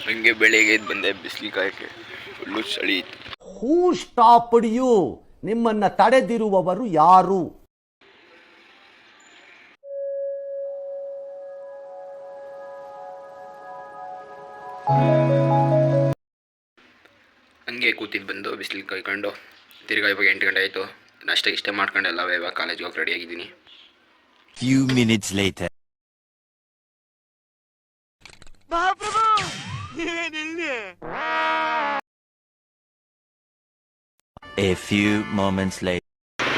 ಹಂಗೆ ಬೆಳಿಗ್ಗೆ ಎದ್ದು ಬಂದೆ ಬಿಸಿಲು ಕಾಯಕ್ಕೆ, ಫುಲ್ಲು ಚಳಿ ಇತ್ತು. ಹೂ ಸ್ಟಾಪ್ಡ್ ಯು? ನಿಮ್ಮನ್ನ ತಡೆದಿರುವವರು ಯಾರು? ಹಂಗೆ ಕೂತಿದ್ದು ಬಂದು ಬಿಸಿಲು ಕಾಯ್ಕೊಂಡು ತಿರ್ಗಾ ಇವಾಗ 8 ಗಂಟೆ ಆಯಿತು. ನಾಷ್ಟಕ್ಕೆ ಇಷ್ಟ ಮಾಡ್ಕೊಂಡು ಎಲ್ಲ ಇವಾಗ ಕಾಲೇಜ್ಗೆ ಹೋಗಿ ರೆಡಿಯಾಗಿದ್ದೀನಿ. Few minutes later. A few moments later.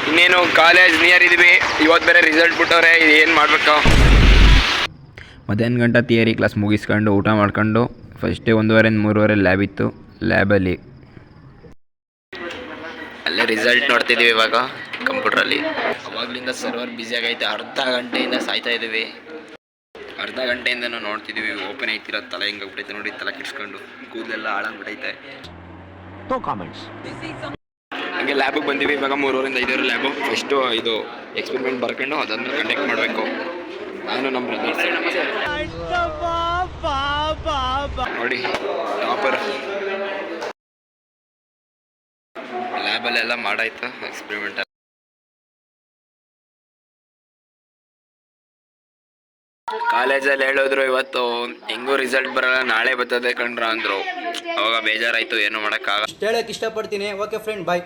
ಇನ್ನೇನು ಕಾಲೇಜ್ ನಿಯರ್ ಇದೀವಿ. ಇವತ್ತು ಬೇರೆ ರಿಸಲ್ಟ್ ಬಿಟ್ಟವ್ರೆ, ಏನು ಮಾಡಬೇಕು. ಮಧ್ಯಾಹ್ನ ಗಂಟೆ ಥಿಯರಿ ಕ್ಲಾಸ್ ಮುಗಿಸ್ಕೊಂಡು ಊಟ ಮಾಡ್ಕೊಂಡು ಫಸ್ಟೇ 1:30 3:30 ಲ್ಯಾಬ್ ಇತ್ತು. ಲ್ಯಾಬಲ್ಲಿ ಅಲ್ಲೇ ರಿಸಲ್ಟ್ ನೋಡ್ತಿದ್ದೀವಿ ಇವಾಗ ಕಂಪ್ಯೂಟ್ರಲ್ಲಿ. ಅವಾಗಲಿಂದ ಸರ್ವರ್ ಬ್ಯುಸಿ ಆಗೈತೆ, ಅರ್ಧ ಗಂಟೆಯಿಂದ ಸಾಯ್ತಾ ಇದ್ದೀವಿ. ಅರ್ಧ ಗಂಟೆಯಿಂದನೂ ನೋಡ್ತಿದ್ದೀವಿ, ಓಪನ್ ಐತಿರೋ ತಲೆ ಹಿಂಗೆ ಆಗ್ಬಿಟ್ಟೈತೆ ನೋಡಿ, ತಲೆ ಕಿಡ್ಸ್ಕೊಂಡು ಕೂದಲೆಲ್ಲ ಹಾಳಾಗ್ಬಿಟ್ಟೈತೆ. ಹಂಗೆ ಲ್ಯಾಬಿಗೆ ಬಂದೀವಿ ಇವಾಗ 3:30 5 ಲ್ಯಾಬು. ಫಸ್ಟು ಇದು ಎಕ್ಸ್ಪೆರಿಮೆಂಟ್ ಬರ್ಕೊಂಡು ಅದನ್ನು ಕಂಡಕ್ಟ್ ಮಾಡಬೇಕು. ನಾನು ನಮ್ಮ ಬ್ರದರ್ಸ್ ನೋಡಿ ಟಾಪರ್. ಲ್ಯಾಬಲ್ಲೆಲ್ಲ ಮಾಡಾಯ್ತು ಎಕ್ಸ್ಪೆರಿಮೆಂಟ್. ಕಾಲೇಜಲ್ಲಿ ಹೇಳಿದ್ರು ಇವತ್ತು ಹೆಂಗೂ ರಿಸಲ್ಟ್ ಬರಲ್ಲ, ನಾಳೆ ಬರ್ತದೆ ಕಣ್ರ ಅಂದರು. ಅವಾಗ ಬೇಜಾರಾಯಿತು, ಏನು ಮಾಡೋಕ್ಕಾಗಲ್ಲ. ಹೇಳಕ್ಕೆ ಇಷ್ಟಪಡ್ತೀನಿ. ಓಕೆ ಫ್ರೆಂಡ್, ಬಾಯ್.